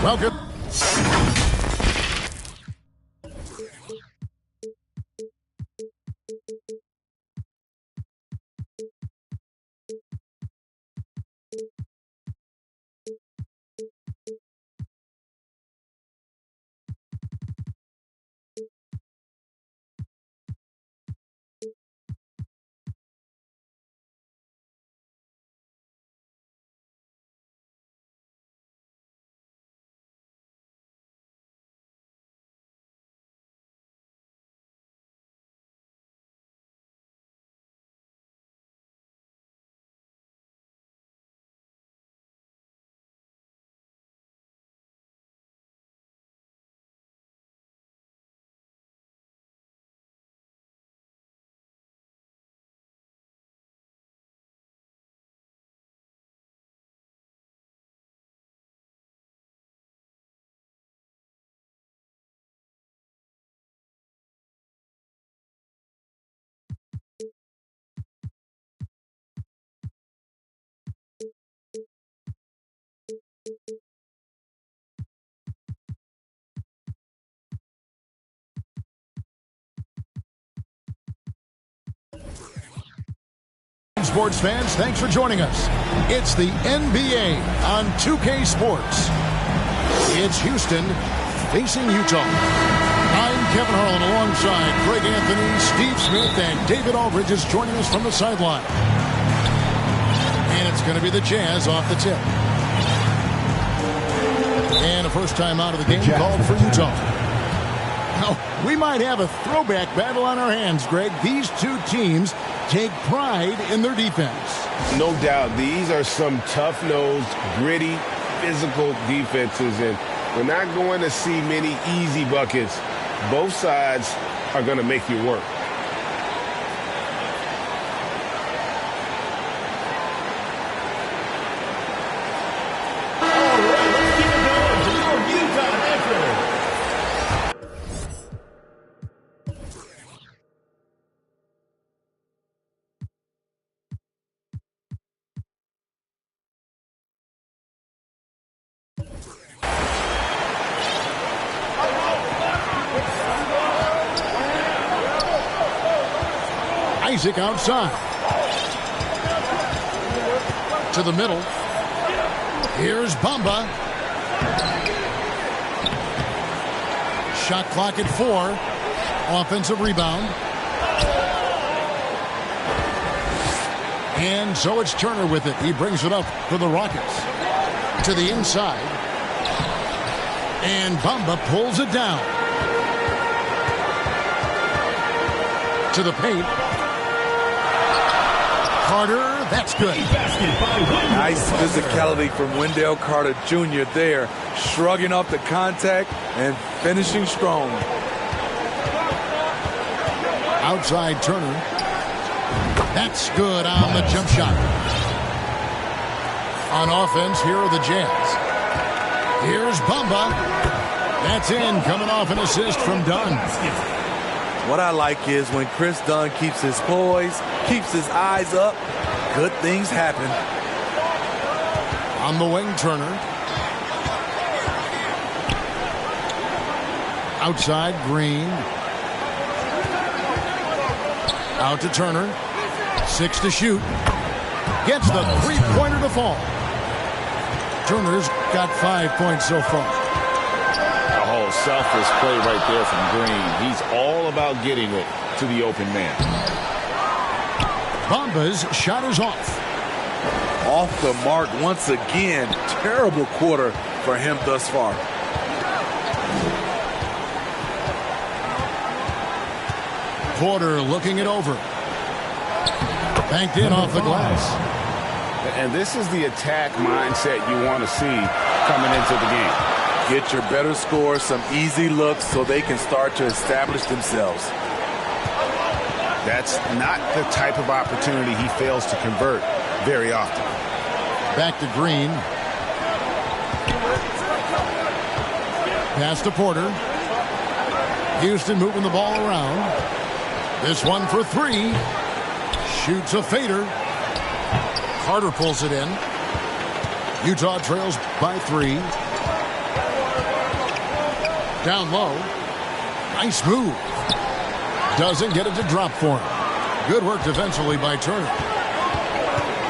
Welcome. Sports fans, thanks for joining us. It's the NBA on 2K Sports. It's Houston facing Utah. I'm Kevin Harlan alongside Greg Anthony, Steve Smith, and David Aldridge is joining us from the sideline. And it's going to be the Jazz off the tip. And a first time out of the game called for Utah. Now, we might have a throwback battle on our hands, Greg. These two teams take pride in their defense. No doubt. These are some tough-nosed, gritty, physical defenses, and we're not going to see many easy buckets. Both sides are going to make you work. Isaac outside. To the middle. Here's Bamba. Shot clock at 4. Offensive rebound. And so it's Turner with it. He brings it up for the Rockets. To the inside. And Bamba pulls it down. To the paint. Carter, that's good. Nice physicality from Wendell Carter Jr. there, shrugging off the contact and finishing strong. Outside Turner. That's good on the jump shot. On offense, here are the Jazz. Here's Bamba. That's in, coming off an assist from Dunn. What I like is when Chris Dunn keeps his poise, keeps his eyes up, good things happen. On the wing, Turner. Outside, Green. Out to Turner. 6 to shoot. Gets the three-pointer to fall. Turner's got 5 points so far. Oh, selfless play right there from Green. He's all about getting it to the open man. Bamba's shot is off. Off the mark once again. Terrible quarter for him thus far. Porter looking it over. Banked in off the glass. And this is the attack mindset you want to see coming into the game. Get your better score, some easy looks so they can start to establish themselves. That's not the type of opportunity he fails to convert very often. Back to Green. Pass to Porter. Houston moving the ball around. This one for 3. Shoots a fader. Carter pulls it in. Utah trails by 3. Down low. Nice move. Doesn't get it to drop for him. Good work defensively by Turner.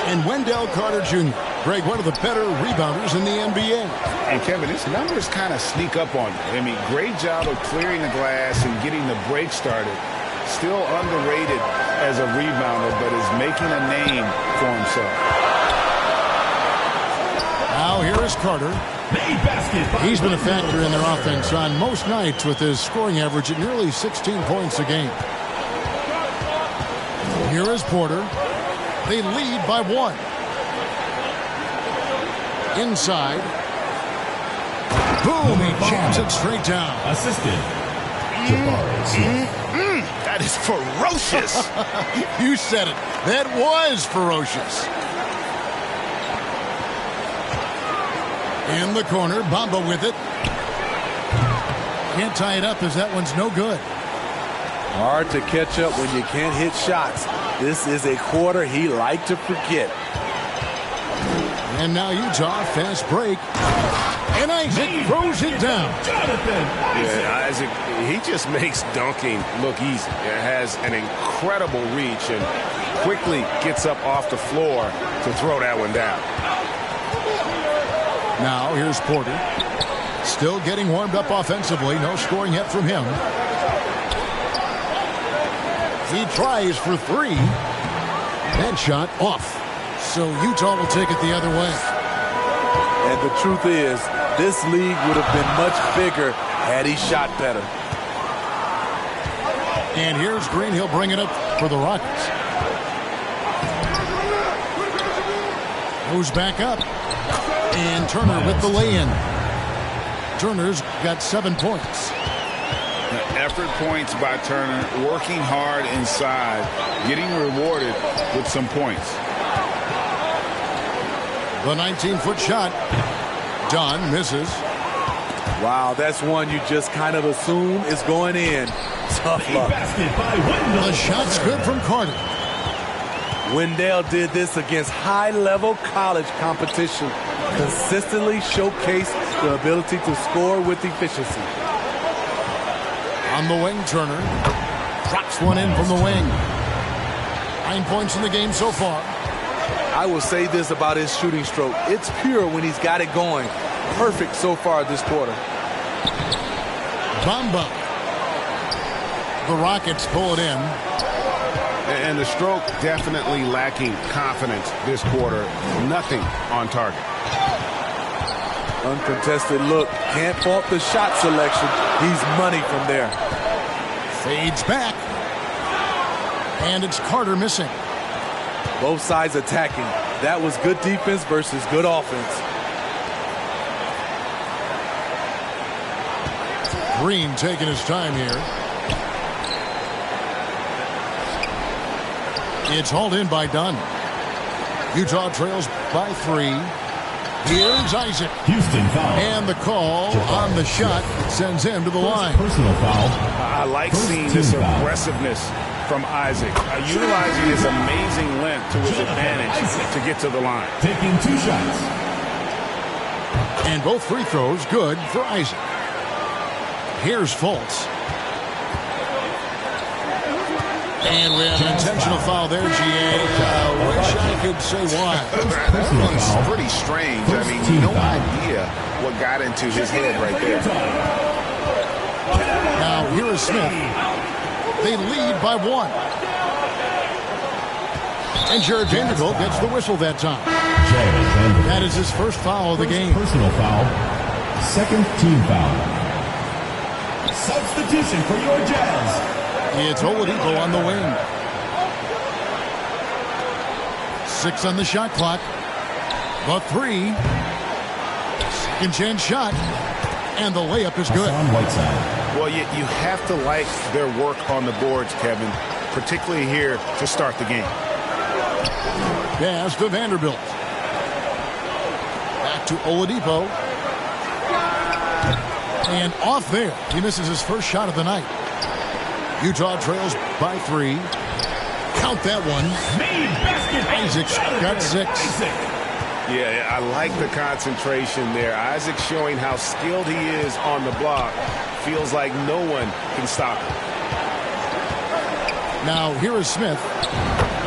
And Wendell Carter Jr., Greg, one of the better rebounders in the NBA. And Kevin, his numbers kind of sneak up on you. I mean, great job of clearing the glass and getting the break started. Still underrated as a rebounder, but is making a name for himself. Now here is Carter. He's been a factor in their offense on most nights with his scoring average at nearly 16 points a game. Here is Porter. They lead by 1. Inside. Boom, he jams it straight down. Assisted. That is ferocious. You said it. That was ferocious. In the corner, Bamba with it. Can't tie it up as that one's no good. Hard to catch up when you can't hit shots. This is a quarter he liked to forget. And now Utah, fast break. And Isaac throws it down. Yeah, Isaac, he just makes dunking look easy. It has an incredible reach and quickly gets up off the floor to throw that one down. Now here's Porter. Still getting warmed up offensively. No scoring yet from him. He tries for 3. That shot off. So Utah will take it the other way. And the truth is, this league would have been much bigger had he shot better. And here's Green. He'll bring it up for the Rockets. Goes back up. And Turner with the lay-in. Turner's got 7 points. Effort points by Turner, working hard inside, getting rewarded with some points. The 19-foot shot. Dunn misses. Wow, that's one you just kind of assume is going in. Tough luck. The shot's good from Carter. Wendell did this against high-level college competition. Consistently showcased the ability to score with efficiency. On the wing, Turner drops one in from the wing. 9 points in the game so far. I will say this about his shooting stroke. It's pure when he's got it going. Perfect so far this quarter. Bamba. The Rockets pull it in. And the stroke definitely lacking confidence this quarter. Nothing on target. Uncontested look. Can't fault the shot selection. He's money from there. Fades back. And it's Carter missing. Both sides attacking. That was good defense versus good offense. Green taking his time here. It's hauled in by Dunn. Utah trails by 3. Here's Isaac. Houston foul. And the call on the shot sends him to the line. Personal foul. I like seeing this aggressiveness from Isaac, utilizing his amazing length to his advantage to get to the line. Taking 2 shots. And both free throws good for Isaac. Here's Fultz. And we have an intentional foul there, GA. Wish I could say why. That one's pretty strange. I mean, no idea what got into his head right there. Now, here is Smith. They lead by 1. And Jared Vanderbilt gets the whistle that time. That is his first foul of the game. Personal foul. Second team foul. Substitution for your Jazz. It's Oladipo on the wing. 6 on the shot clock. The 3. Second chance shot. And the layup is good. Well, you have to like their work on the boards, Kevin, particularly here to start the game. Pass to Vanderbilt. Back to Oladipo. And off there. He misses his first shot of the night. Utah trails by 3. Count that one. Isaac's got 6. Yeah, I like the concentration there. Isaac showing how skilled he is on the block. Feels like no one can stop him. Now here is Smith.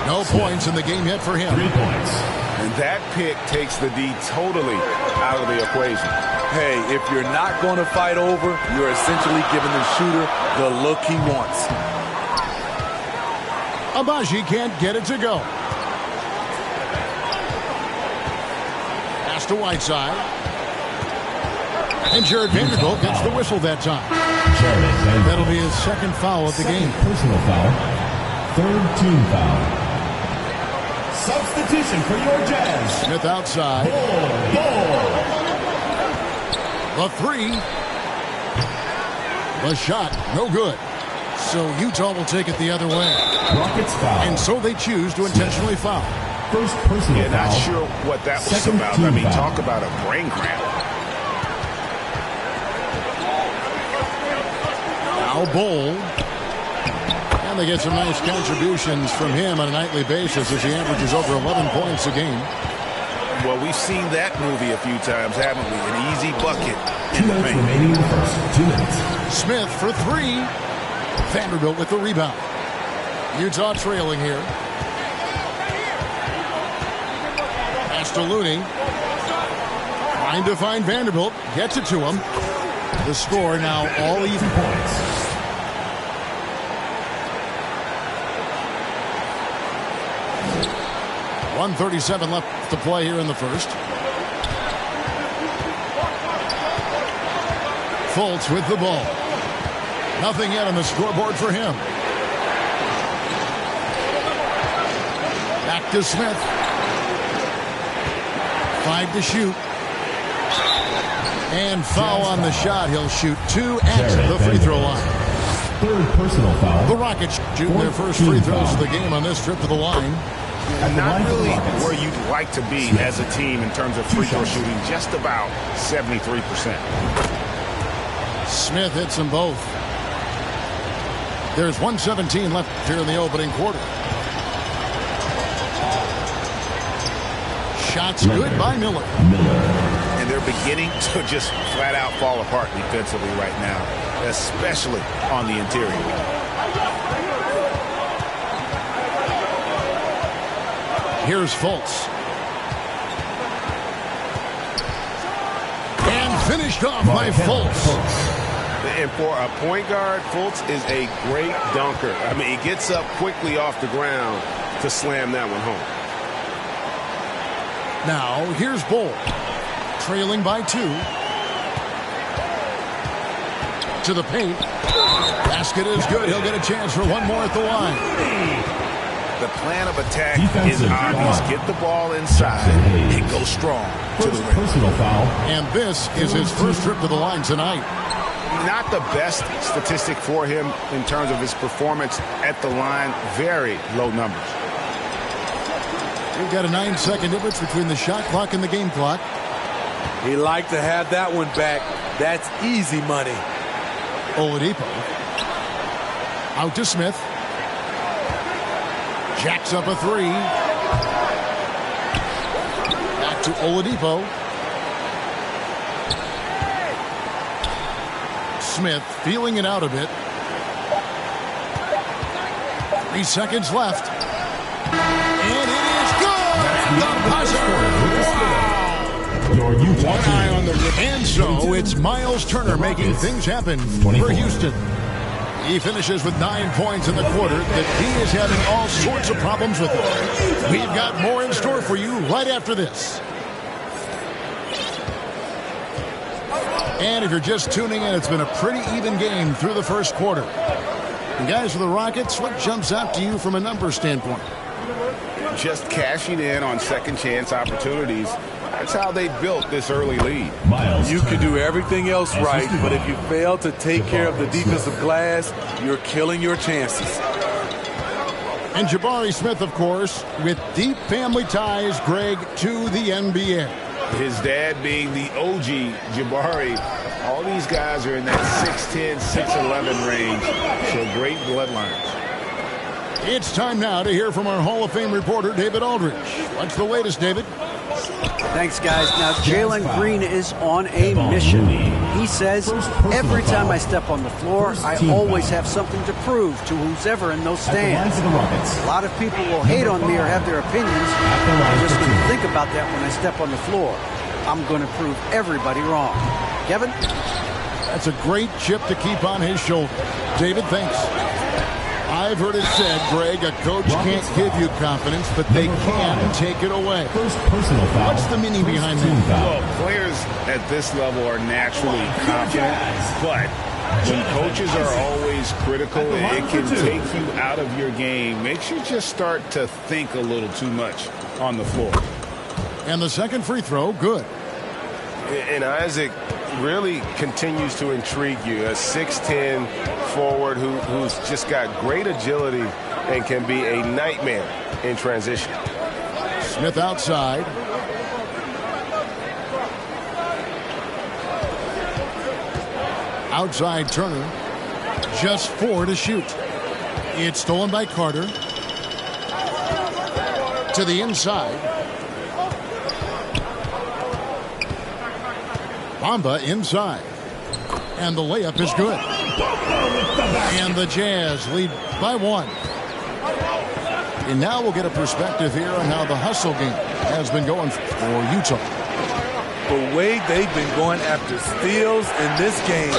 No points in the game yet for him. 3 points. And that pick takes the D totally out of the equation. Hey, if you're not going to fight over, you're essentially giving the shooter the look he wants. Abaji can't get it to go. Pass to Whiteside. And Jared Vanderbilt gets the whistle that time. That'll be his second foul of the game. Personal foul. Third team foul. Substitution for your Jazz. Smith outside. Ball. The three. The shot, no good. So Utah will take it the other way. Rockets foul. And so they choose to intentionally foul. First personal foul. Not sure what that was Second about. team I mean, foul. talk about a brain cramp. Now Bowl. And they get some nice contributions from him on a nightly basis as he averages over 11 points a game. Well, we've seen that movie a few times, haven't we? An easy bucket 2 in the minutes paint. remaining in the first. 2 minutes. Smith for three. Vanderbilt with the rebound. Utah trailing here. Pass to Looney. Trying to find Vanderbilt. Gets it to him. The score now all even. 2 points. .137 left to play here in the first. Fultz with the ball. Nothing yet on the scoreboard for him. Back to Smith. 5 to shoot. And foul on the shot. He'll shoot 2 at the free throw line. Third personal foul. The Rockets shooting their first free throws of the game on this trip to the line. Not really where you'd like to be as a team in terms of free throw shooting, just about 73%. Smith hits them both. There's 1:17 left here in the opening quarter. Shots good by Miller. And they're beginning to just flat out fall apart defensively right now, especially on the interior. Here's Fultz. And finished off by Fultz. And for a point guard, Fultz is a great dunker. I mean, he gets up quickly off the ground to slam that one home. Now, here's Bull. Trailing by 2. To the paint. Basket is good. He'll get a chance for one more at the line. The plan of attack is obvious. Get the ball inside and go strong to the rim. Personal foul. And this is his first trip to the line tonight. Not the best statistic for him in terms of his performance at the line. Very low numbers. We've got a 9-second difference between the shot clock and the game clock. He'd like to have that one back. That's easy money. Oladipo. Out to Smith. Jacks up a 3. Back to Oladipo. Smith feeling it out a bit. 3 seconds left. And it is good! The buzzer! Your Utah One eye on the rim. And so it's Miles Turner making things happen for Houston. He finishes with 9 points in the quarter. The D is having all sorts of problems with it. We've got more in store for you right after this. And if you're just tuning in, it's been a pretty even game through the first quarter. And guys, for the Rockets, what jumps out to you from a numbers standpoint? Just cashing in on second chance opportunities. That's how they built this early lead. Miles You can do everything else right, Turner. but if you fail to take care of the defensive glass, you're killing your chances. And Jabari Smith, of course, with deep family ties, Greg, to the NBA. His dad being the OG Jabari. All these guys are in that 6'10", 6'11 range. So great bloodlines. It's time now to hear from our Hall of Fame reporter, David Aldridge. What's the latest, David? Thanks, guys. Now, Jalen Green is on a mission. He says, every time I step on the floor, I always have something to prove to who's ever in those stands. A lot of people will hate on me or have their opinions. I'm just going to think about that when I step on the floor. I'm going to prove everybody wrong. Kevin? That's a great chip to keep on his shoulder. David, thanks. I've heard it said, Greg, a coach can't give you confidence, but they can take it away. What's the meaning behind that? Well, players at this level are naturally confident, but when coaches are always critical, it can take you out of your game. Makes you just start to think a little too much on the floor. And the second free throw, good. And Isaac really continues to intrigue you. A 6'10 forward who's just got great agility and can be a nightmare in transition. Smith outside. Outside Turner. Just 4 to shoot. It's stolen by Carter. To the inside. Bamba inside. And the layup is good. And the Jazz lead by 1. And now we'll get a perspective here on how the hustle game has been going for Utah. The way they've been going after steals in this game,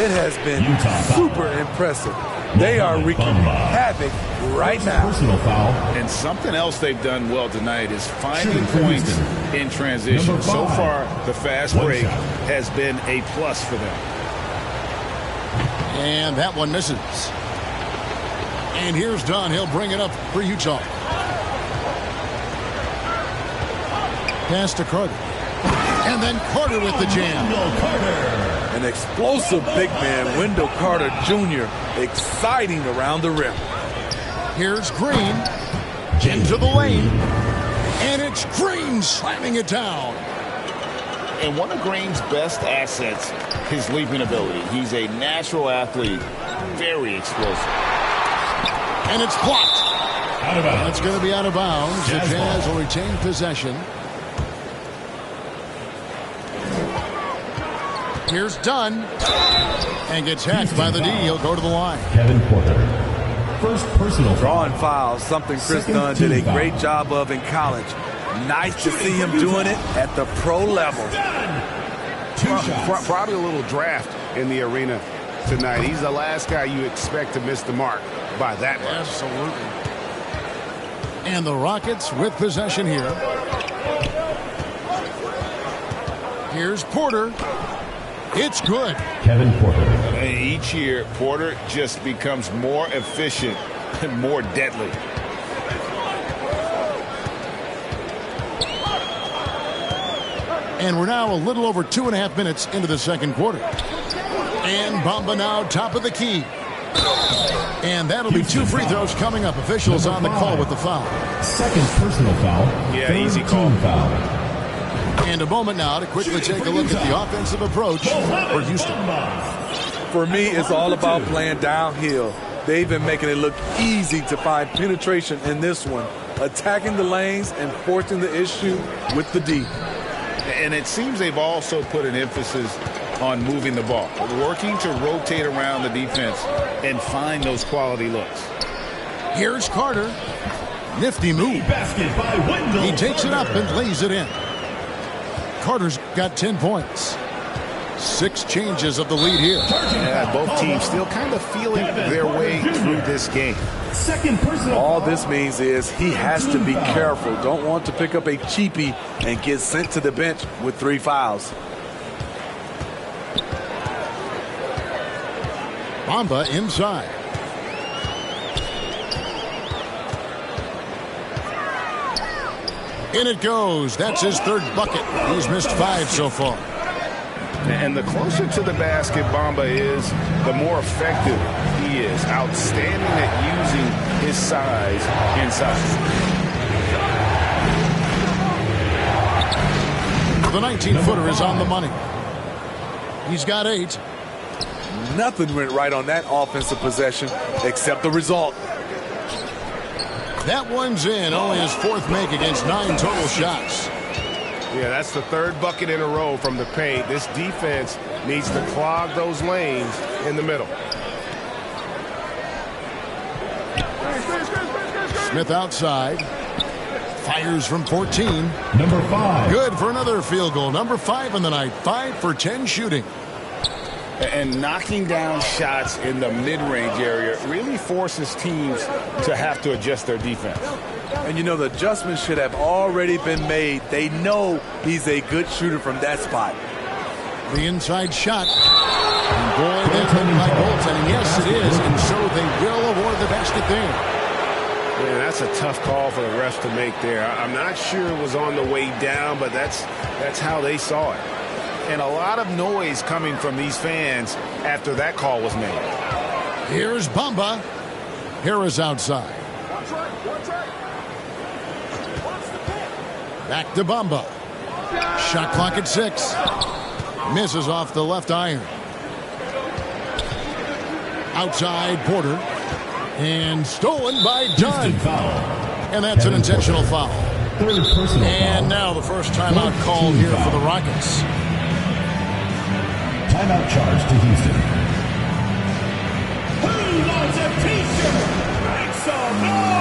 it has been super impressive. They are wreaking havoc right now. And something else they've done well tonight is finding points in transition. So far, the fast break has been a plus for them. And that one misses. And here's Dunn. He'll bring it up for Utah. Pass to Carter. And then Carter with the jam. An explosive big man, Wendell Carter Jr., exciting around the rim. Here's Green. Into the lane. And it's Green slamming it down. And one of Green's best assets, his leaping ability. He's a natural athlete, very explosive. And it's blocked. And it's going to be out of bounds. The Jazz will retain possession. Here's Dunn. And gets hacked by the D. He'll go to the line. Kevin Porter. First personal drawing fouls, something Chris Dunn did a great job of in college. Nice to see him doing it at the pro level. Probably a little draft in the arena tonight. He's the last guy you expect to miss the mark by that much. Absolutely. And the Rockets with possession here. Here's Porter. It's good. Kevin Porter. And each year, Porter just becomes more efficient and more deadly. And we're now a little over 2.5 minutes into the second quarter. And Bamba now top of the key. And that'll be 2 free throws coming up. Officials on the call with the foul. Second personal foul. Yeah, easy call. Foul. And a moment now to quickly take a look at the offensive approach for Houston. For me, it's all about playing downhill. They've been making it look easy to find penetration in this one, attacking the lanes and forcing the issue with the D. And it seems they've also put an emphasis on moving the ball, working to rotate around the defense and find those quality looks. Here's Carter. Nifty move. He takes it up and lays it in. Carter's got 10 points. 6 changes of the lead here. Yeah, both teams still kind of feeling their way through this game. Second personal. All this means is he has to be careful. Don't want to pick up a cheapie and get sent to the bench with 3 fouls. Bamba inside. In it goes. That's his 3rd bucket. He's missed 5 so far. And the closer to the basket Bamba is, the more effective he is. Outstanding at using his size inside. The 19-footer is on the money. He's got 8. Nothing went right on that offensive possession except the result. That one's in. Only his 4th make against 9 total shots. Yeah, that's the third bucket in a row from the paint. This defense needs to clog those lanes in the middle. Smith outside. Fires from 14. Number 5. Good for another field goal. Number 5 in the night. 5 for 10 shooting. And knocking down shots in the mid-range area really forces teams to have to adjust their defense. And, you know, the adjustments should have already been made. They know he's a good shooter from that spot. The inside shot. And boy, that's ended by goaltending. Yes, it is. And so they will award the basket there. Man, that's a tough call for the refs to make there. I'm not sure it was on the way down, but that's how they saw it. And a lot of noise coming from these fans after that call was made. Here's Bamba. Harris outside. Back to Bamba. Shot clock at 6. Misses off the left iron. Outside Porter. And stolen by Dunn. And that's an intentional foul. Third personal And foul. now the first timeout called here for the Rockets. Timeout charge to Houston. Who wants a t-shirt? Make some noise!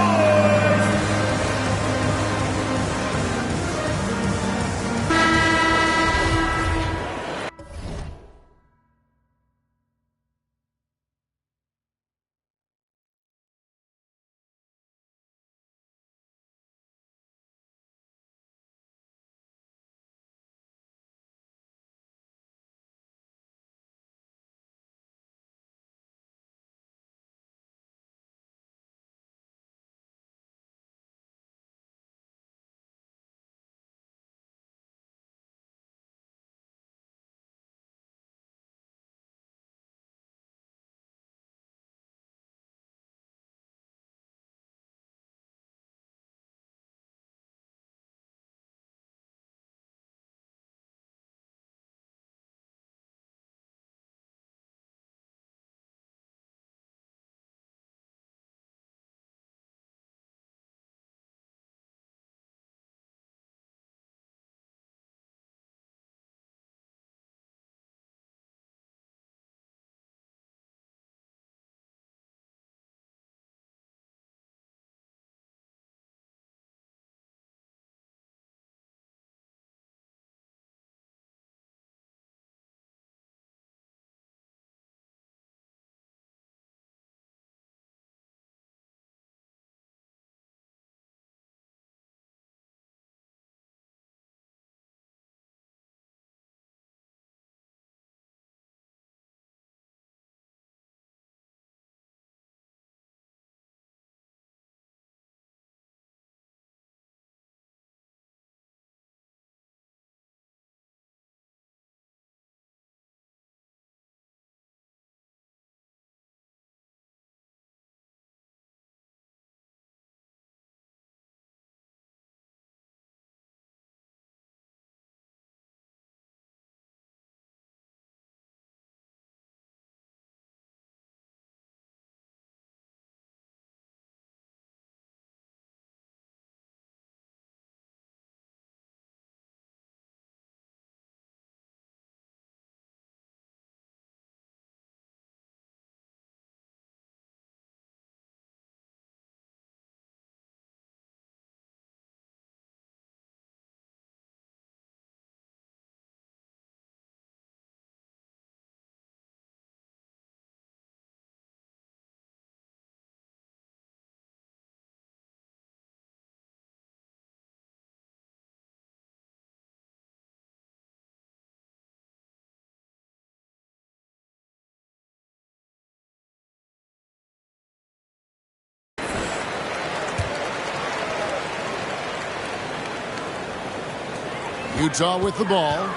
Utah with the ball.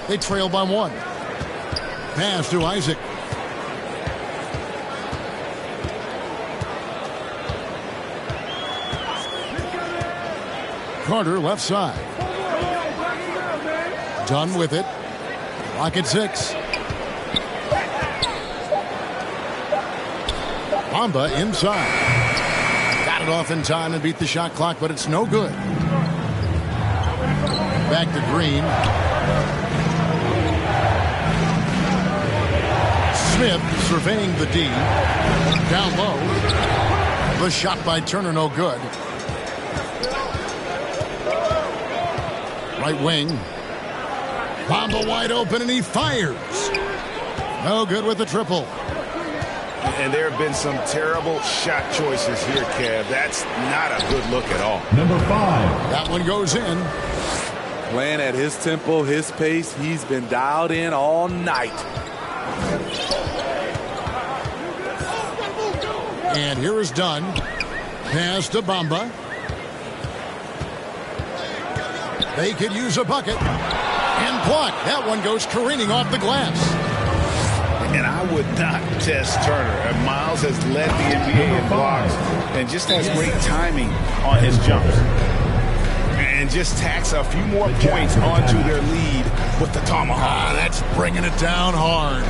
They trail by 1. Pass to Isaac. Carter left side. Done with it. Clock at 6. Bamba inside. Got it off in time and beat the shot clock, but it's no good. back to Green. Smith surveying the D. Down low. The shot by Turner, no good. Right wing. Bamba wide open, and he fires. No good with the triple. And there have been some terrible shot choices here, Kev. That's not a good look at all. Number 5. That one goes in. Playing at his tempo, his pace. He's been dialed in all night. And here is Dunn. Pass to Bamba. They could use a bucket. And block. That one goes careening off the glass. And I would not test Turner. Miles has led the NBA in blocks and just has great timing on his jumps. And just tacks a few more points onto their lead with the tomahawk. That's bringing it down hard.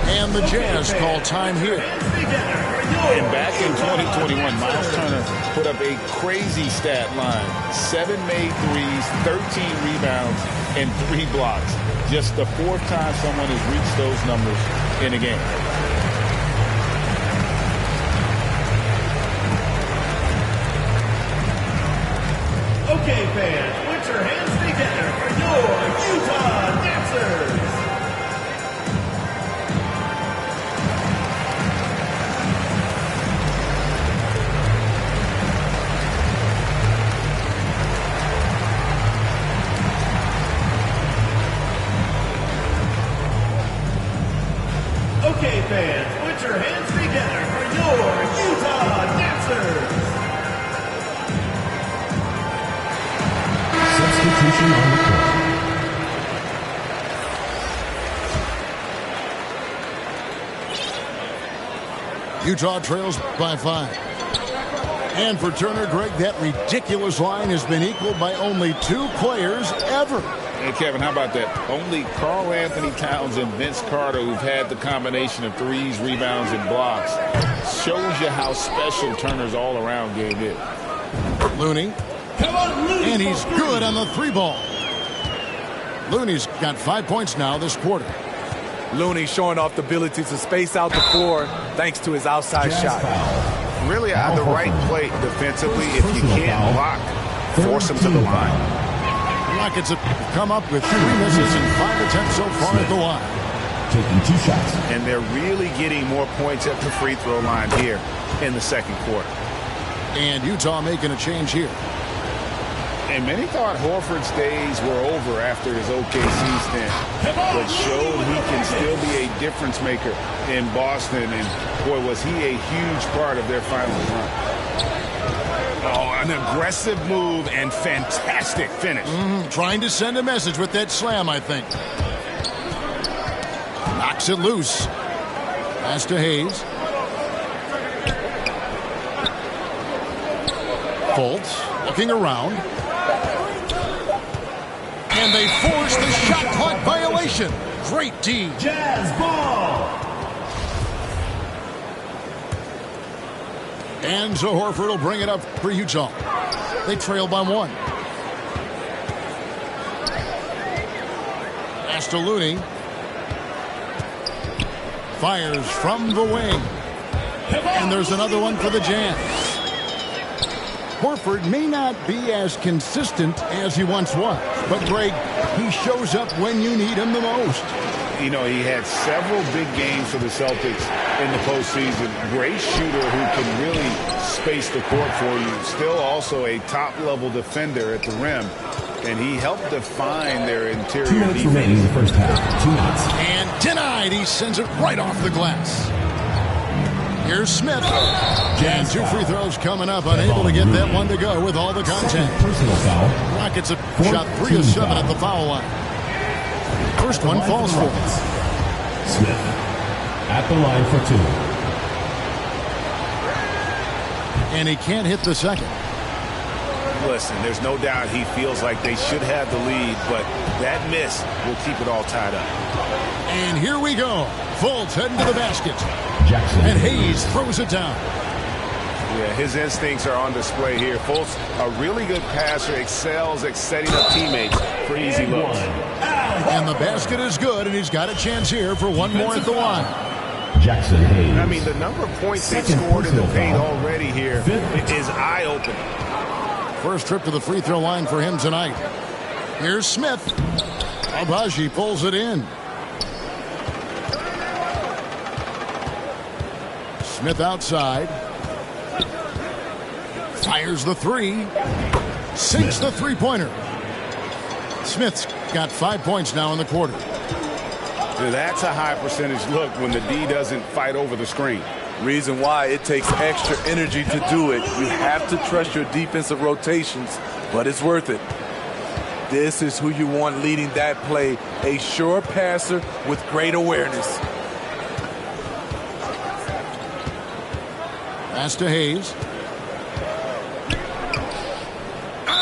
And the Jazz call time here. And back in 2021, Miles Turner put up a crazy stat line. 7 made threes, 13 rebounds, and 3 blocks. Just the 4th time someone has reached those numbers in a game. Okay, fans, put your hands together for your Utah Dancers. Okay, fans, put your hands together for your Utah Dancers. Substitution on the court. Utah trails by 5. And for Turner, Greg, that ridiculous line has been equaled by only 2 players ever. Hey, Kevin, how about that? Only Karl Anthony Towns and Vince Carter, who've had the combination of threes, rebounds, and blocks, shows you how special Turner's all-around game is. Looney. And he's good on the 3-ball. Looney's got 5 points now this quarter. Looney showing off the ability to space out the floor thanks to his outside shot. Really on the right plate defensively. If you can't block, force him to the line. Rockets have come up with 3 misses and 5 attempts so far at the line. Taking 2 shots. And they're really getting more points at the free throw line here in the second quarter. And Utah making a change here. And many thought Horford's days were over after his OKC stint, but showed he can still be a difference maker in Boston. And boy, was he a huge part of their finals run. Oh, an aggressive move and fantastic finish. Trying to send a message with that slam, I think. Knocks it loose. Pass to Hayes. Fultz looking around. And they force the shot clock violation. Great D. Jazz ball. And so Horford will bring it up for Utah. They trail by 1. Pass to Looney. Fires from the wing. And there's another one for the Jazz. Horford may not be as consistent as he once was, but Greg, he shows up when you need him the most. You know, he had several big games for the Celtics in the postseason. Great shooter who can really space the court for you. Still also a top-level defender at the rim. And he helped define their interior 2 minutes defense. remaining in the first half. 2 minutes. And denied. He sends it right off the glass. Here's Smith. And 2 free throws coming up. Unable to get that one to go with all the contact. Personal foul. Rockets have shot 3 of 7 at the foul line. First one falls for him. Smith at the line for 2. And he can't hit the second. Listen, there's no doubt he feels like they should have the lead, but that miss will keep it all tied up. And here we go. Fultz heading to the basket. Jackson. And Hayes throws it down. Yeah, his instincts are on display here. Fultz, a really good passer, excels at setting up teammates for easy looks. And the basket is good, and he's got a chance here for one more at the line. Jackson Hayes. I mean, the number of points they've scored in the paint already here is eye-opening. First trip to the free throw line for him tonight. Here's Smith. Abaji pulls it in. Smith outside. Fires the three. Sinks the three-pointer. Smith's got 5 points now in the quarter. That's a high percentage look when the D doesn't fight over the screen. Reason why it takes extra energy to do it. You have to trust your defensive rotations, but it's worth it. This is who you want leading that play, a sure passer with great awareness. Pass to Hayes.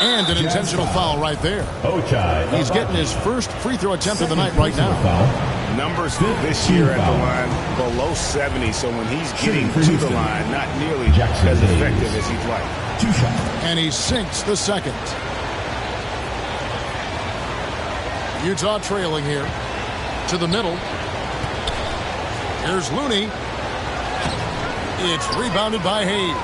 And an intentional foul right there. He's getting his first free throw attempt of the night right now. Numbers this year at the line below 70, so when he's getting to the line, not nearly as effective as he'd like. And he sinks the second. Utah trailing here. To the middle. Here's Looney. It's rebounded by Hayes.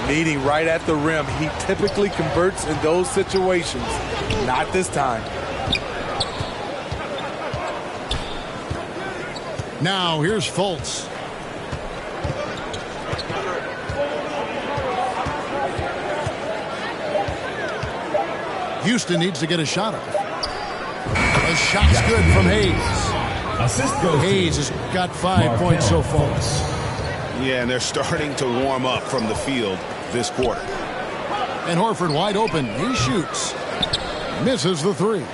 Meeting right at the rim. He typically converts in those situations. Not this time. Now here's Fultz. Houston needs to get a shot off. The shot's good from Hayes. Hayes has got 5 points so far. Yeah, and they're starting to warm up from the field this quarter. And Horford wide open. He shoots. Misses the three.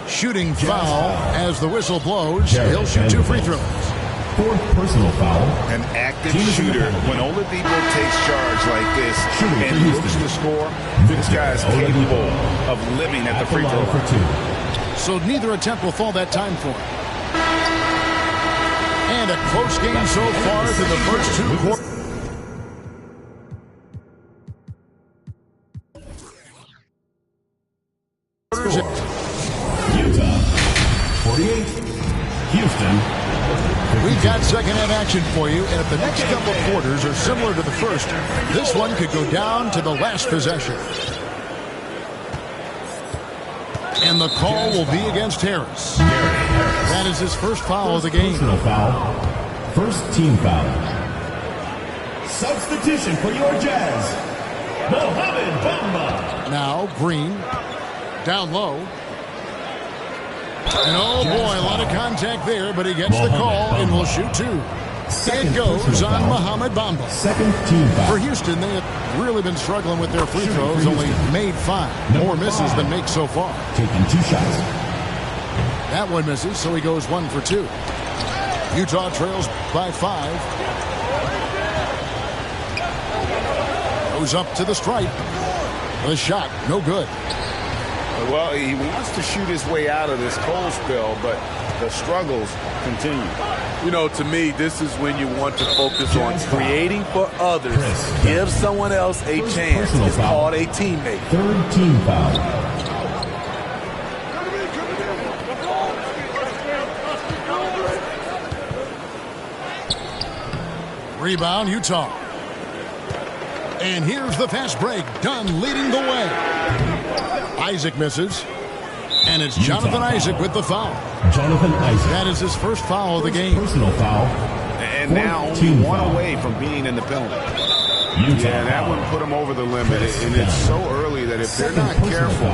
Shooting foul as the whistle blows. He'll shoot 2 free throws. Fourth personal foul. An active shooter. When Oladipo takes charge like this and looks to score, this guy is capable of living at the free throw line. So neither attempt will fall that time for him. And a close game so far through the first 2 quarters. Utah 48. Houston. We've got second half action for you, and if the next couple of quarters are similar to the first, this one could go down to the last possession. And the call will be against Harris. That is his first foul of the game. Personal foul. First team foul. Substitution for your Jazz, Mohamed Bamba. Now Green. Down low. And oh boy, a lot of contact there, but he gets the call and will shoot 2. It goes on Mohamed Bamba. Second team foul. For Houston, they have really been struggling with their free throws, only made 5. More misses than makes so far. Taking 2 shots. That one misses, so he goes 1 for 2. Utah trails by 5. Goes up to the stripe. The shot, no good. Well, he wants to shoot his way out of this cold spell, but the struggles continue. You know, to me, this is when you want to focus on creating for others. Give someone else a chance. It's called a teammate. Third team foul. Rebound, Utah. And here's the fast break. Dunn leading the way. Isaac misses. And it's Jonathan Isaac with the foul. Jonathan Isaac. That is his first foul of the game. Personal foul. And now only 1 away from being in the penalty. Yeah, that one put him over the limit. And it's so early that if they're not careful,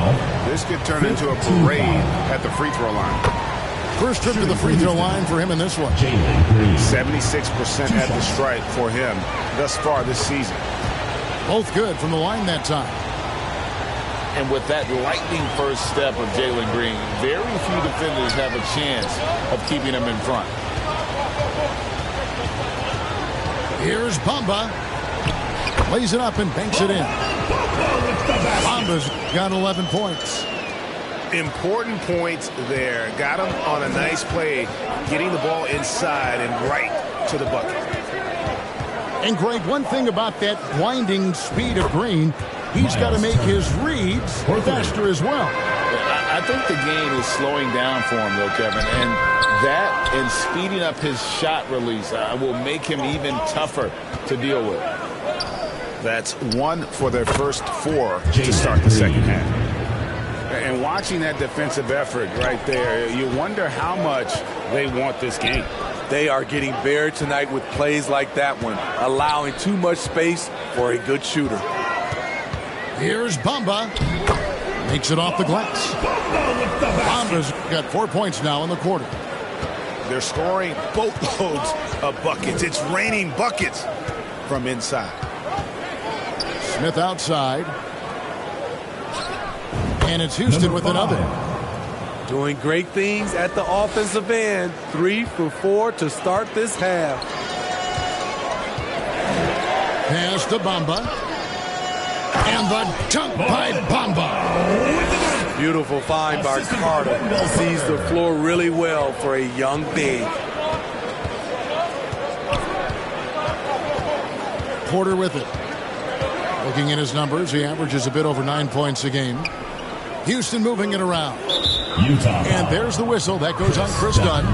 this could turn into a parade at the free throw line. First trip to the free throw line for him in this one. 76% at the stripe for him thus far this season. Both good from the line that time. And with that lightning first step of Jalen Green, very few defenders have a chance of keeping him in front. Here's Bamba. Lays it up and banks it in. Bamba's got 11 points. Important points there. Got him on a nice play, getting the ball inside and right to the bucket. And, Greg, one thing about that blinding speed of Green, he's got to make his reads faster as well. I think the game is slowing down for him, though, Kevin. And that and speeding up his shot release will make him even tougher to deal with. That's 1 for their first 4 to start the second half. And watching that defensive effort right there, you wonder how much they want this game. They are getting buried tonight with plays like that one, allowing too much space for a good shooter. Here's Bamba. Makes it off the glass. Bamba's got 4 points now in the quarter. They're scoring boatloads of buckets. It's raining buckets from inside. Smith outside. And it's Houston with another. Doing great things at the offensive end. 3 for 4 to start this half. Pass to Bamba. And the dunk by Bamba. Beautiful find by Carter. Sees the floor really well for a young big. Porter with it. Looking at his numbers, he averages a bit over 9 points a game. Houston moving it around. Utah. And there's the whistle. That goes on Chris Dunn.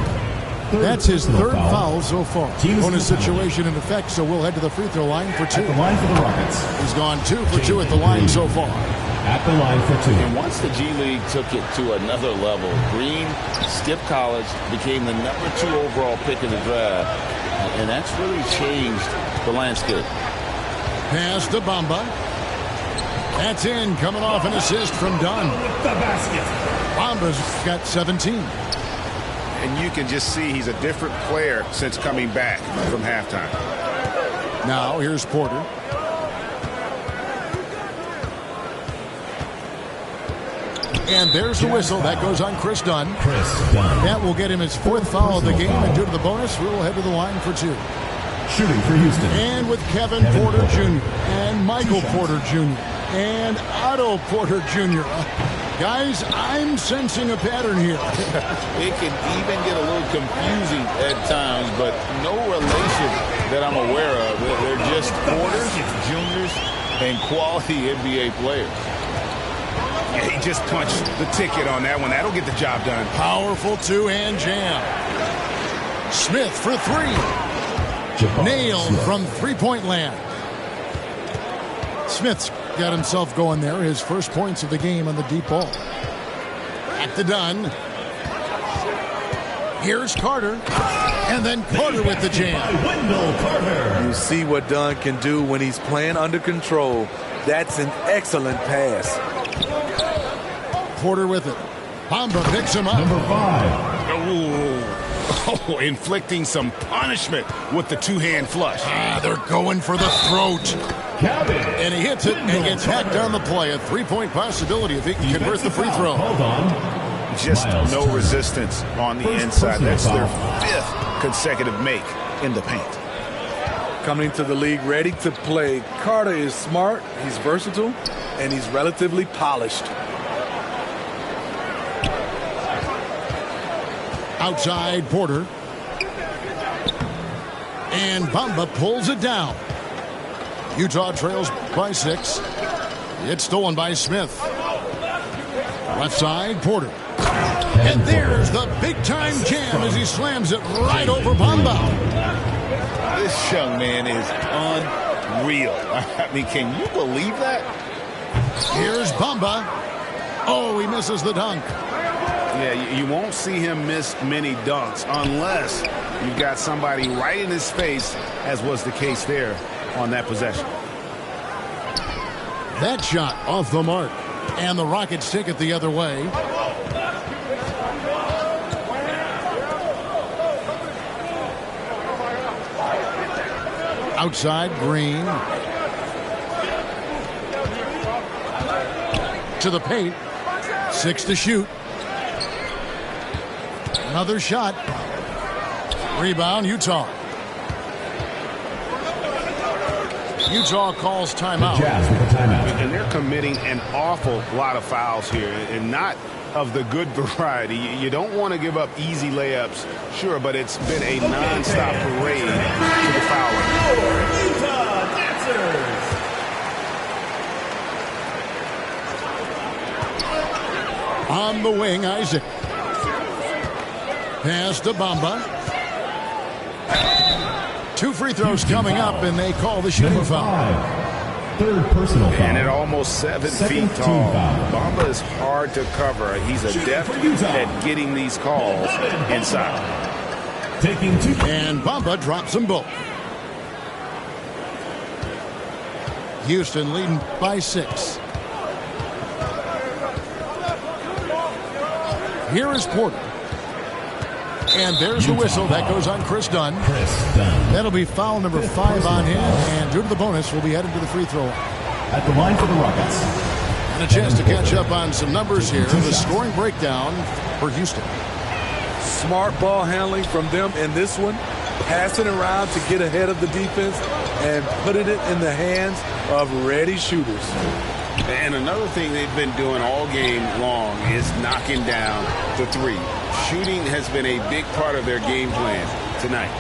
That's his third foul so far. Bonus situation in effect, so we'll head to the free throw line for 2. At the line for the Rockets. He's gone 2 for 2 at the line so far. At the line for 2. And once the G League took it to another level, Green skipped college, became the number 2 overall pick in the draft, and that's really changed the landscape. Pass to Bamba. That's in, coming off an assist from Dunn. Bamba's got 17. And you can just see he's a different player since coming back from halftime. Now here's Porter. And there's the whistle. That goes on Chris Dunn. That will get him his 4th foul of the game. And due to the bonus, we'll head to the line for 2. Shooting for Houston. And with Kevin Porter Jr. and Michael Porter Jr. and Otto Porter Jr. Guys, I'm sensing a pattern here. It can even get a little confusing at times, but no relation that I'm aware of. They're just Porters, juniors, and quality NBA players. Yeah, he just punched the ticket on that one. That'll get the job done. Powerful 2-hand jam. Smith for 3. Nailed from three-point land. Smith's got himself going there. His first points of the game on the deep ball. At the Dunn. Here's Carter. And then Carter with the jam. You see what Dunn can do when he's playing under control. That's an excellent pass. Porter with it. Bamba picks him up. Number 5. Oh, inflicting some punishment with the 2-hand flush. They're going for the throat. And he hits it and gets hacked on the play. A 3-point possibility if he can convert the free throw. Hold on. Just no resistance on the inside. That's their 5th consecutive make in the paint. Coming to the league ready to play. Carter is smart, he's versatile, and he's relatively polished. Outside Porter. And Bamba pulls it down. Utah trails by 6. It's stolen by Smith. Left side, Porter. And there's the big-time jam as he slams it right over Bamba. This young man is unreal. I mean, can you believe that? Here's Bamba. Oh, he misses the dunk. Yeah, you won't see him miss many dunks unless you've got somebody right in his face, as was the case there on that possession. That shot off the mark. And the Rockets take it the other way. Outside, Green. To the paint. 6 to shoot. Another shot. Rebound, Utah. Utah calls timeout. Jazz with a timeout. And they're committing an awful lot of fouls here, and not of the good variety. You don't want to give up easy layups, sure, but it's been a nonstop parade to the foul line. Your Utah Dancers. On the wing, Isaac. Pass to Bamba. 2 free throws coming up, and they call the shooting foul. Third personal foul. And at almost 7 feet tall, Bamba is hard to cover. He's adept at getting these calls inside. Taking 2. And Bamba drops them both. Houston leading by 6. Here is Porter. And there's the whistle. That goes on Chris Dunn. That'll be foul number 5 on him. And due to the bonus, we'll be headed to the free throw line. At the line for the Rockets. And a chance to catch up on some numbers here. The scoring breakdown for Houston. Smart ball handling from them in this one. Passing around to get ahead of the defense and putting it in the hands of ready shooters. And another thing they've been doing all game long is knocking down the three. Shooting has been a big part of their game plan tonight.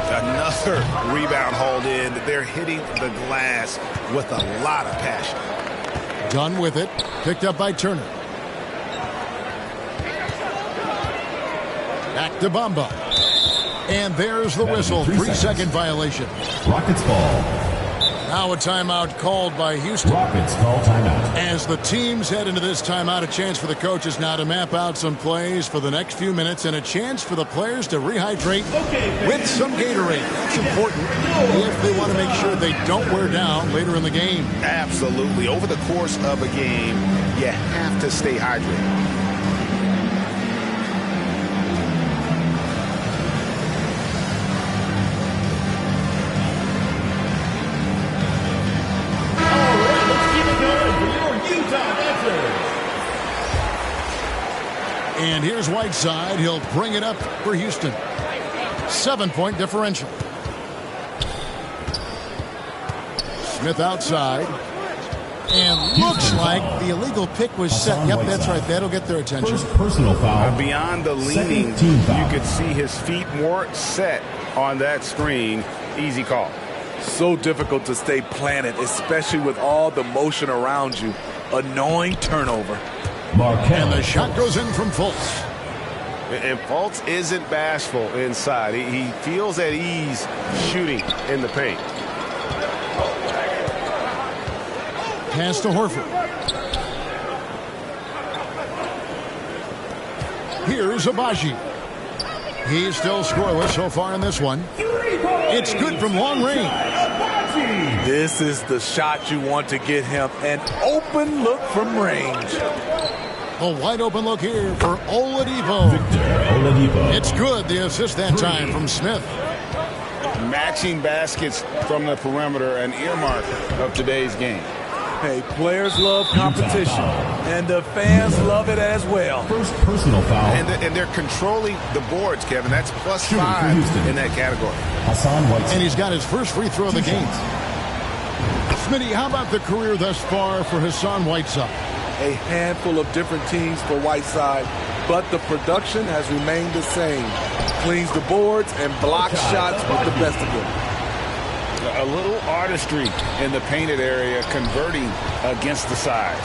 Another rebound hauled in. They're hitting the glass with a lot of passion. Dunn with it. Picked up by Turner. Back to Bamba. And there's the whistle. 3-second violation. Rockets ball. Now a timeout called by Houston. Rockets call timeout. As the teams head into this timeout, a chance for the coaches now to map out some plays for the next few minutes and a chance for the players to rehydrate with some Gatorade. That's important if they want to make sure they don't wear down later in the game. Absolutely. Over the course of a game, you have to stay hydrated. And here's Whiteside. He'll bring it up for Houston. 7-point differential. Smith outside. And looks like the illegal pick was set. Yep, that's right. That'll get their attention. First personal foul. Beyond the leaning, you could see his feet more set on that screen. Easy call. So difficult to stay planted, especially with all the motion around you. Annoying turnover. And the shot goes in from Fultz. And Fultz isn't bashful inside. He feels at ease shooting in the paint. Pass to Horford. Here's Abaji. He's still scoreless so far in this one. It's good from long range. This is the shot you want to get him. An open look from range. A wide open look here for Oladipo. It's good. The assist that time from Smith. Matching baskets from the perimeter, an earmark of today's game. Hey, players love competition, and the fans love it as well. First personal foul. And they're controlling the boards, Kevin. That's +5 in that category. Hassan Whiteside. And he's got his first free throw of the game. Smitty, how about the career thus far for Hassan Whiteside? A handful of different teams for Whiteside, but the production has remained the same. Cleans the boards and blocks shots with the best of them. A little artistry in the painted area, converting against the size.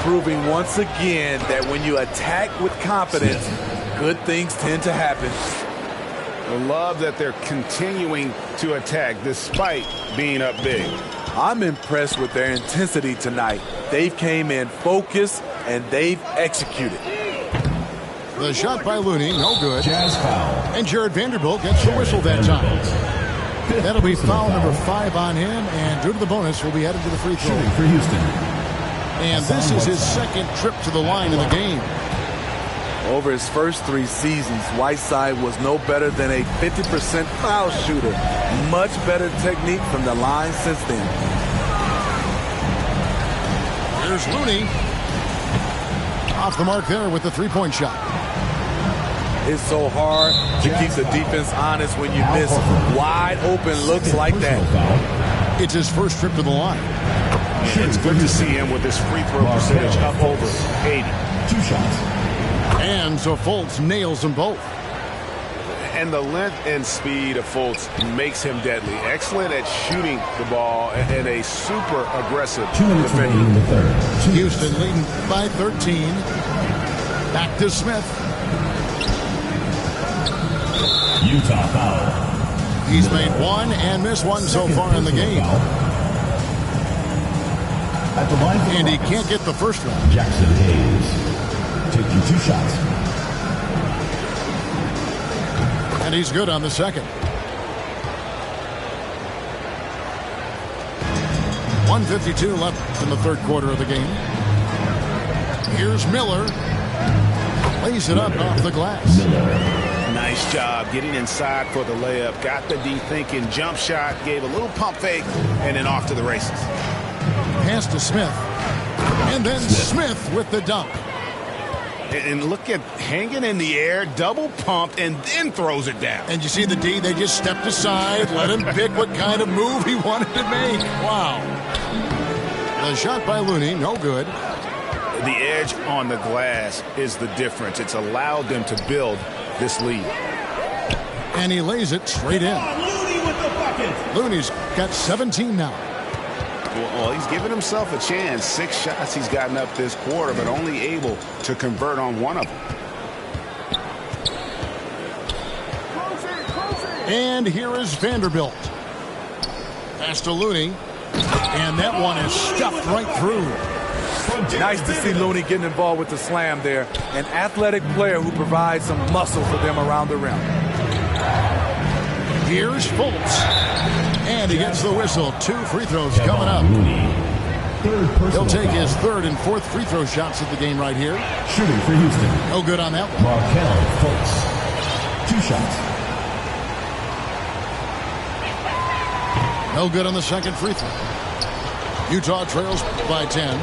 Proving once again that when you attack with confidence, good things tend to happen. I love that they're continuing to attack despite being up big. I'm impressed with their intensity tonight. They've came in focused and they've executed. The shot by Looney, no good. Jazz foul. And Jared Vanderbilt gets the whistle that time. That'll be foul number 5 on him, and due to the bonus, we'll be headed to the free throw. Shooting for Houston. And this is his second trip to the line in the game. Over his first 3 seasons, Whiteside was no better than a 50% foul shooter. Much better technique from the line since then. There's Looney. Off the mark there with the three-point shot. It's so hard to keep the defense honest when you miss wide open looks like that. It's his first trip to the line. It's good to see him with his free throw percentage up over 80. 2 shots. And so Fultz nails them both. And the length and speed of Fultz makes him deadly. Excellent at shooting the ball and a super aggressive 2 minutes remaining in the third. Houston leading by 13. Back to Smith. Utah foul. He's made one and missed one so far in the game. At the line And he can't get the first one. Jackson Hayes taking 2 shots. And he's good on the second. 1:52 left in the third quarter of the game. Here's Miller. Lays it up off the glass. Nice job getting inside for the layup. Got the D thinking, jump shot, gave a little pump fake, and then off to the races. Pass to Smith. And then Smith with the dunk. And look at hanging in the air, double pump, and then throws it down. And you see the D, they just stepped aside, let him pick what kind of move he wanted to make. Wow. The shot by Looney, no good. The edge on the glass is the difference. It's allowed them to build this lead. And he lays it straight in. Looney with the bucket. Looney's got 17 now. Well, he's given himself a chance. 6 shots he's gotten up this quarter, but only able to convert on one of them. And here is Vanderbilt. Pass to Looney. And that one is stuffed right through. Nice to see Looney getting involved with the slam there. An athletic player who provides some muscle for them around the rim. Here's Fultz. And he gets the whistle. 2 free throws coming up. He'll take his third and fourth free throw shots of the game right here. Shooting for Houston. No good on that one. Markel Fultz. 2 shots. No good on the second free throw. Utah trails by 10.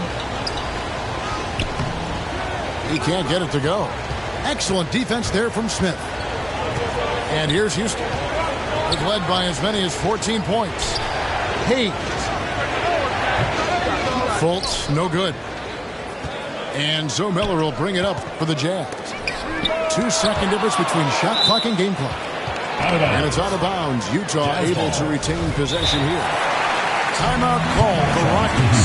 He can't get it to go. Excellent defense there from Smith. And here's Houston. They've led by as many as 14 points. Hayes. Fultz, no good. And so Miller will bring it up for the Jazz. 2-second difference between shot clock and game clock. And it's out of bounds. Utah able to retain possession here. Timeout call for Rockets.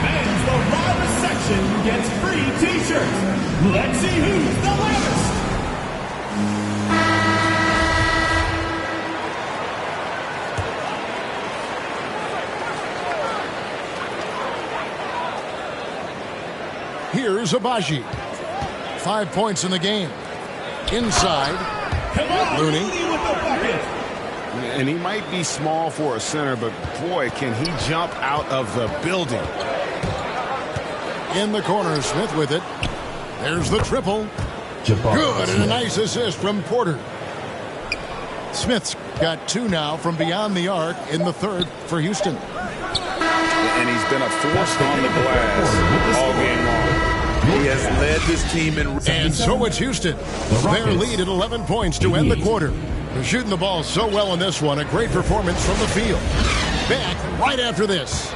Fans, the loudest section gets free t-shirts. Let's see who's the loudest. Here's Abaji. 5 points in the game. Inside, Looney. With the bucket. And he might be small for a center, but boy, can he jump out of the building. In the corner, Smith with it. There's the triple. Good, and a nice assist from Porter. Smith's got 2 now from beyond the arc in the third for Houston. And he's been a force on the glass all game long. He has led this team in. And so it's Houston. Their lead at 11 points to end the quarter. They're shooting the ball so well in this one. A great performance from the field. Back right after this.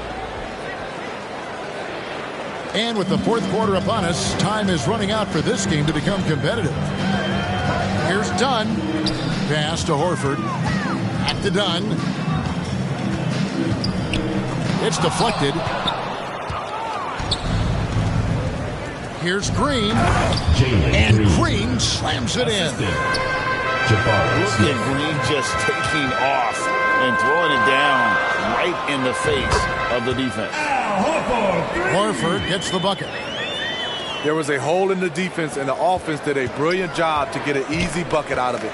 And with the fourth quarter upon us, time is running out for this game to become competitive. Here's Dunn. Pass to Horford. Back to Dunn. It's deflected. Here's Green. And Green slams it in. Look at Green just taking off and throwing it down right in the face of the defense. Horford gets the bucket. There was a hole in the defense, and the offense did a brilliant job to get an easy bucket out of it.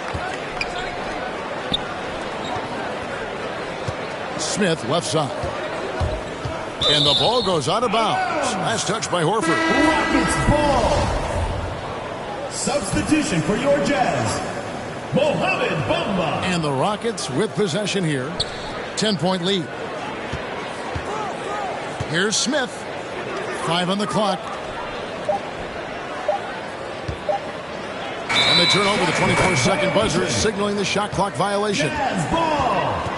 Smith left side. And the ball goes out of bounds. Last touch by Horford. Rockets ball. Substitution for your Jazz. Mohamed Bamba. And the Rockets with possession here. 10-point lead. Here's Smith. 5 on the clock. And they turn over the 24-second buzzer, signaling the shot clock violation. Jazz ball.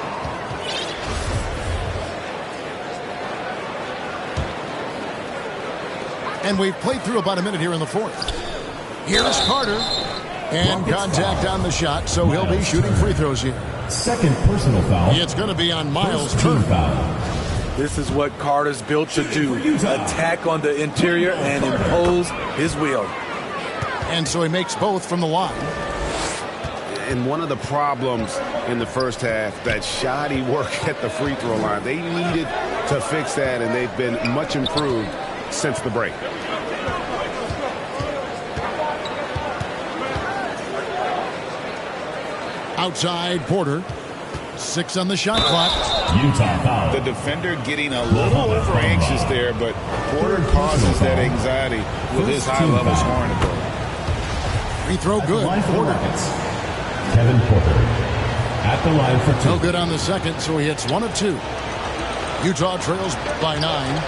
And we've played through about a minute here in the fourth. Here's Carter. And contact on the shot, so he'll be shooting free throws here. Second personal foul. It's going to be on Miles First team Turner. foul. This is what Carter's built to do. Attack on the interior and impose his will. And so he makes both from the line. And one of the problems in the first half, that shoddy work at the free throw line. They needed to fix that, and they've been much improved since the break. Outside Porter. 6 on the shot clock. Utah foul. The defender getting a little over anxious there, but Porter causes that anxiety with his high-level scoring ability. Free throw good. Line for the Porter. Rockets. Kevin Porter at the line for 2. No good on the second, so he hits 1 of 2. Utah trails by 9.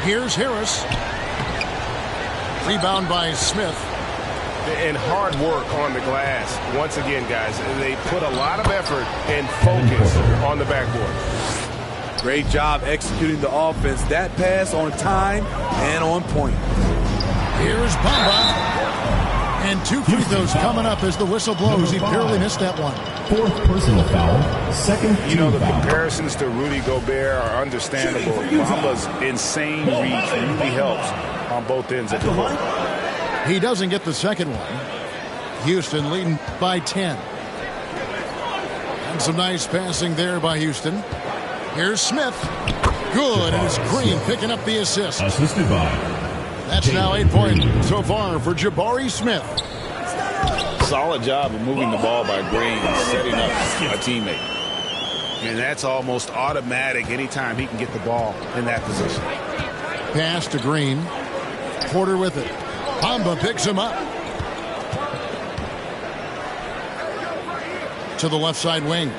Here's Harris. Rebound by Smith. And hard work on the glass. Once again, guys, they put a lot of effort and focus on the backboard. Great job executing the offense. That pass on time and on point. Here's Bamba. And 2 free throws coming up as the whistle blows. He barely missed that one. Fourth personal foul. Second You know, the foul. comparisons to Rudy Gobert are understandable. Bamba's insane reach really helps on both ends of the court. He doesn't get the second one. Houston leading by 10. And some nice passing there by Houston. Here's Smith. Good, and it's Green picking up the assist. Assisted by. That's now 8 points so far for Jabari Smith. Solid job of moving the ball by Green and setting up a teammate. And that's almost automatic anytime he can get the ball in that position. Pass to Green. Porter with it. Bamba picks him up. To the left side wing.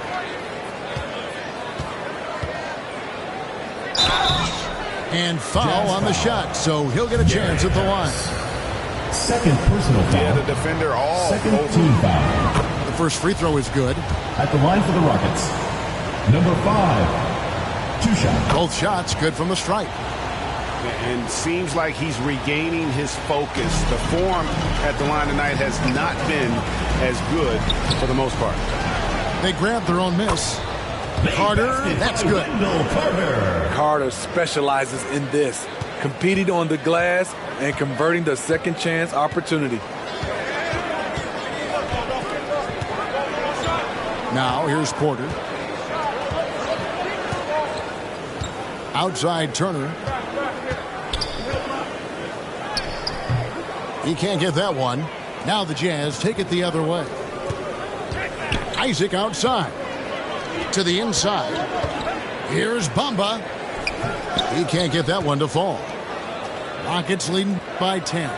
And foul on the shot, so he'll get a chance at the line. Second personal foul. Yeah, the defender all Second over. team foul. The first free throw is good. At the line for the Rockets. Number 5. 2 shots. Both shots good from the stripe. And seems like he's regaining his focus. The form at the line tonight has not been as good for the most part. They grab their own miss. Carter, that's good. Carter specializes in this, competing on the glass and converting the second chance opportunity. Now here's Porter. Outside Turner. He can't get that one. Now the Jazz take it the other way. Isaac outside. To the inside. Here's Bamba. He can't get that one to fall. Rockets leading by 10.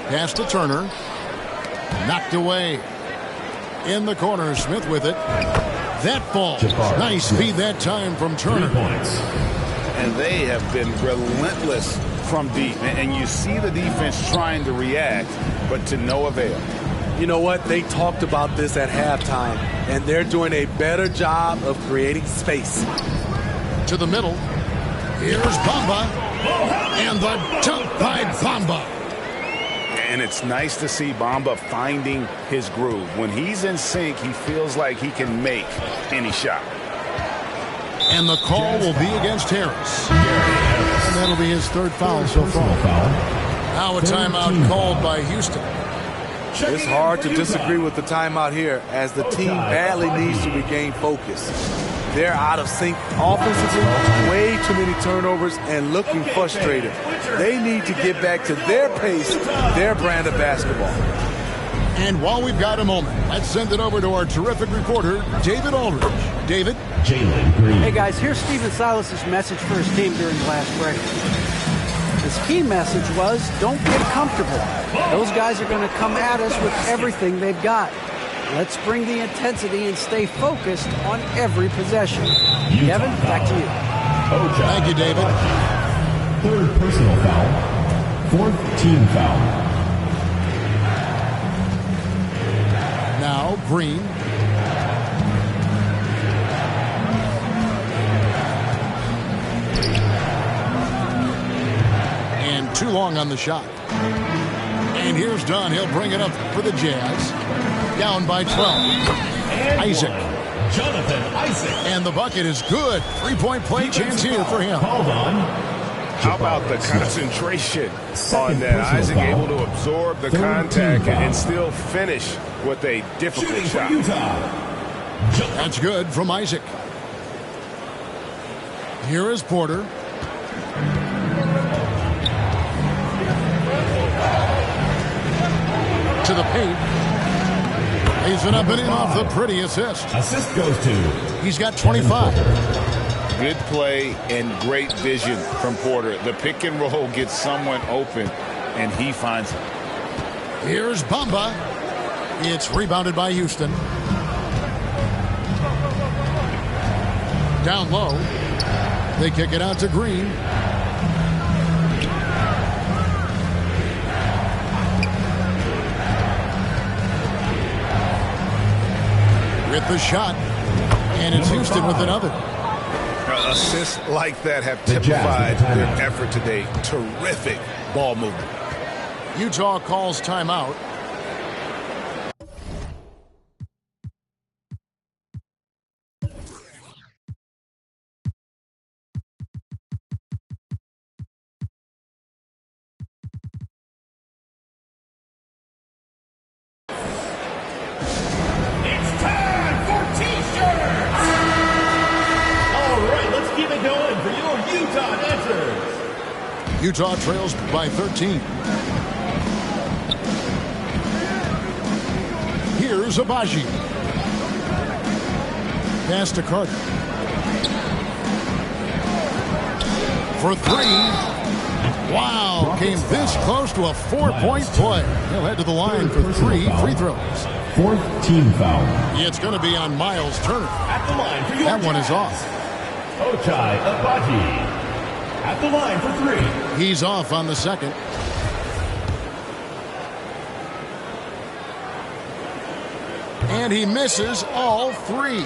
Pass to Turner. Knocked away. In the corner, Smith with it. That falls. Nice speed that time from Turner. 3 points. And they have been relentless from deep. And you see the defense trying to react, but to no avail. You know what? They talked about this at halftime, and they're doing a better job of creating space. To the middle. Here's Bamba. And the dunk by Bamba. And it's nice to see Bamba finding his groove. When he's in sync, he feels like he can make any shot. And the call will be against Harris. And that'll be his third foul so far. Now a timeout called by Houston. It's hard to disagree with the timeout here, as the team badly needs to regain focus. They're out of sync offensively, way too many turnovers, and looking frustrated. They need to get back to their pace, their brand of basketball. And while we've got a moment, let's send it over to our terrific reporter, David Aldridge. David? Jalen Green. Hey guys, here's Stephen Silas's message for his team during the last break. His key message was, don't get comfortable. Those guys are going to come at us with everything they've got. Let's bring the intensity and stay focused on every possession. Kevin, back to you. Thank you, David. Third personal foul. Fourth team foul. Now Green. too long on the shot. And here's Dunn. He'll bring it up for the Jazz. Down by 12. And Isaac. Jonathan Isaac. And the bucket is good. Three-point play chance here for him. Called on. How about the concentration on that? Isaac able to absorb the contact and still finish with a difficult Shooting for shot. Utah. That's good from Isaac. Here is Porter. To the paint. Lays it up and in off the pretty assist. Assist goes to. He's got 25. Good play and great vision from Porter. The pick and roll gets someone open, and he finds it. Here's Bamba. It's rebounded by Houston. Down low. They kick it out to Green. With the shot. And it's Houston with another. Assists like that have typified their effort today. Terrific ball movement. Utah calls timeout. It's time for T-shirts. All right, let's keep it going for your Utah dancers. Utah trails by 13. Here's Abaji. Pass to Carter. For three. Wow, came this close to a 4-point play. He'll head to the line for 3 free throws. Fourth team foul. It's going to be on Miles Turner. At the line for your That one is Jazz. off. Ochai Agbaji. At the line for 3. He's off on the second. And he misses all 3.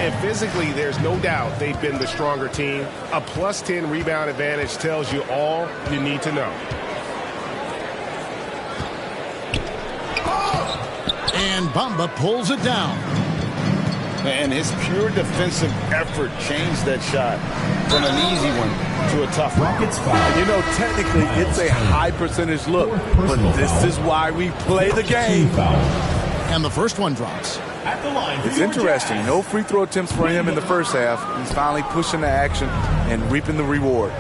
And physically, there's no doubt they've been the stronger team. A plus 10 rebound advantage tells you all you need to know. And Bamba pulls it down. And his pure defensive effort changed that shot from an easy one to a tough one. Rockets foul. You know, technically, it's a high percentage look, but this is why we play the game. Team foul. And the first one drops. At the line for It's your interesting. Jazz. No free throw attempts for him in the first half. He's finally pushing the action and reaping the reward.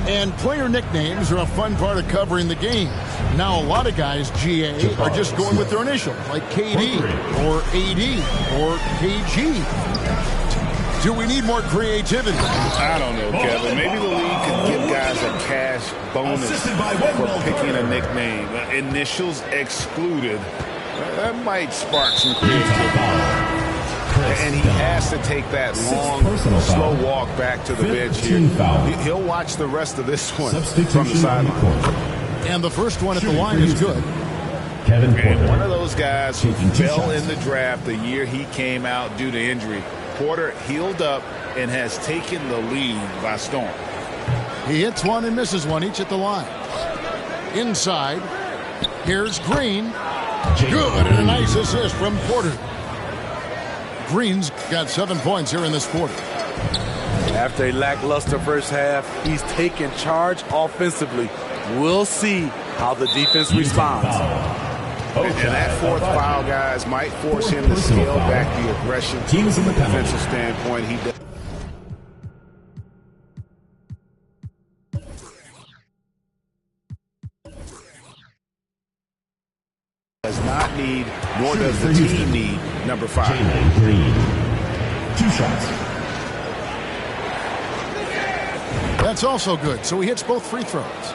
And player nicknames are a fun part of covering the game. Now, a lot of guys, GA, are just going with their initials, like KD or AD or KG. Do we need more creativity? I don't know, Kevin. Maybe the league could give guys a cash bonus Assisted by for Wendell picking a Carter. nickname. Initials excluded. That might spark some Utah creativity. foul. Chris And he Dunn. has to take that long, personal slow foul. walk back to the Fifth bench here. team foul. He'll watch the rest of this one from the Substitution on the sideline. court. And the first one at the Shooting line for is Houston. good. Kevin And one Porter. of those guys who Taking 2 fell shots. in the draft the year he came out due to injury. Porter healed up and has taken the lead by storm. He hits one and misses one, each at the line. Inside, here's Green. Good, and a nice assist from Porter. Green's got 7 points here in this quarter. After a lackluster first half, he's taking charge offensively. We'll see how the defense responds. And that fourth foul, guys, might force him to scale back the aggression Teams in from the a penalty. defensive standpoint. He does not need, nor does the team need, number 5. Jalen Green. 2 shots. That's also good, so he hits both free throws.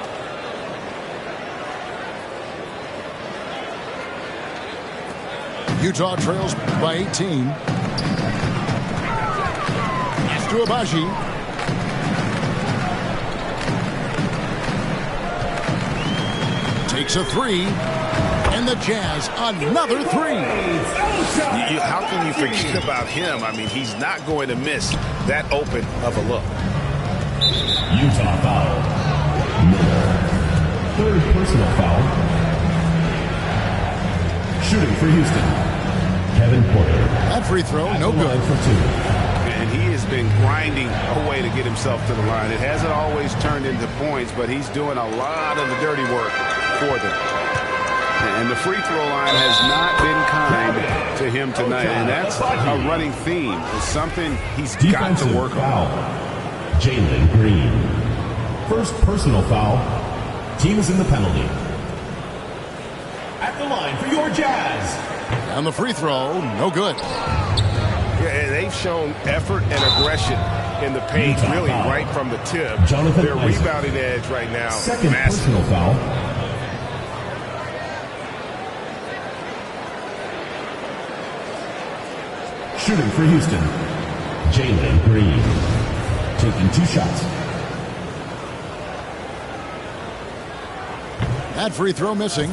Utah trails by 18. To Abaji. Takes a 3. And the Jazz another 3. How can you forget about him? I mean, he's not going to miss that open of a look. Utah foul. Miller. personal foul. Shooting for Houston, Kevin Porter. That free throw, no good. For 2. And he has been grinding away to get himself to the line. It hasn't always turned into points, but he's doing a lot of the dirty work for them. And the free throw line has not been kind to him tonight. And that's a running theme. It's something he's got to work on. Jalen Green. First personal foul. Team is in the penalty. At the line for your Jazz. And the free throw, no good. Yeah, and they've shown effort and aggression in the paint, really right from the tip. Jonathan Their Isaac. rebounding edge right now, Second massive. personal foul. Shooting for Houston, Jalen Green. Taking 2 shots. That free throw missing.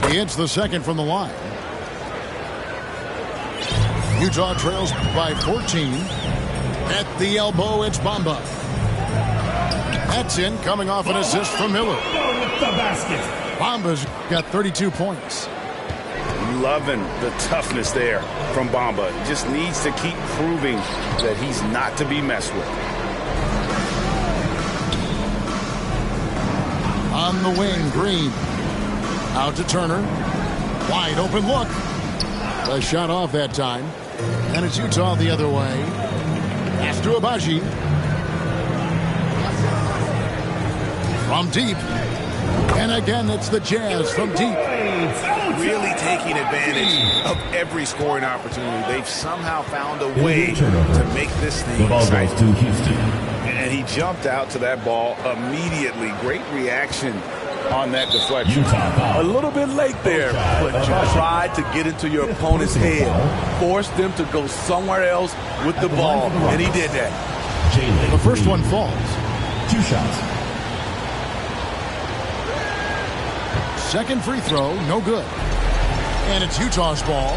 He hits the second from the line. Utah trails by 14. At the elbow, it's Bamba. That's in, coming off an assist from Miller. With the basket. Bamba's got 32 points. Loving the toughness there from Bamba. Just needs to keep proving that he's not to be messed with. On the wing, Green. Out to Turner. Wide open look. A shot off that time. And it's Utah the other way. Pass to Abaji. From deep. And again, it's the Jazz from deep. Really taking advantage of every scoring opportunity. They've somehow found a way to make this thing The ball goes exciting. to Houston. And he jumped out to that ball immediately. Great reaction on that deflection. Utah foul. A little bit late there, but you tried to get into your opponent's head. Force them to go somewhere else with the ball, and he did that. Jalen The first Green. one falls. 2 shots. Second free throw, no good. And it's Utah's ball.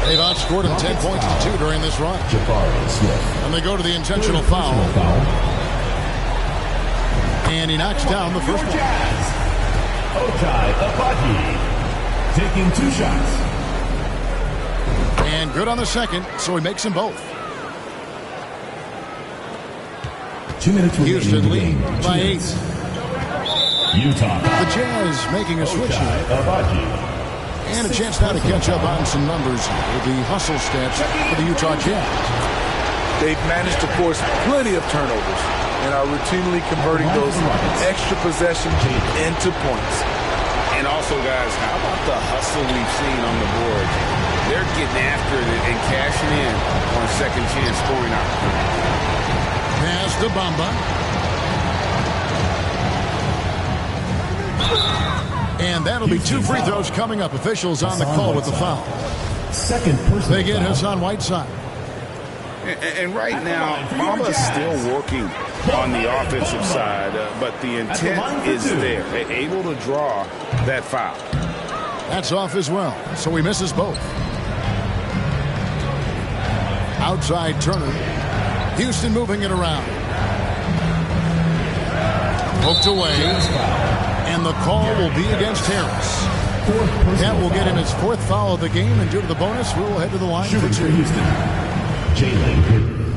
They've outscored him 10 points to 2 during this run. Jabari Smith. And they go to the intentional foul. Personal foul. And he knocks down the first one. Jazz. Ochai Agbaji. Taking 2 shots. And good on the second, so he makes them both. 2 minutes remaining in Houston the lead game. by 2 8. minutes. Utah The foul. Jazz making a switch Ochai here. Agbaji. And a chance now to catch up on some numbers with the hustle stats for the Utah Jazz. They've managed to force plenty of turnovers and are routinely converting those extra possessions into points. And also, guys, how about the hustle we've seen on the board? They're getting after it and cashing in on second chance scoring opportunities. Pass to Bamba. And that'll be 2 free throws coming up. Officials on the call with the foul. Second personal They get foul. Hassan Whiteside. And right now, Bamba's still working on the offensive side, but the intent is there. They're able to draw that foul. That's off as well, so he misses both. Outside Turner. Houston moving it around. Poked away. And the call will be against Harris. That will get him his 4th foul of the game, and due to the bonus, we'll head to the line Shooting for 2. for Houston, Jalen Green.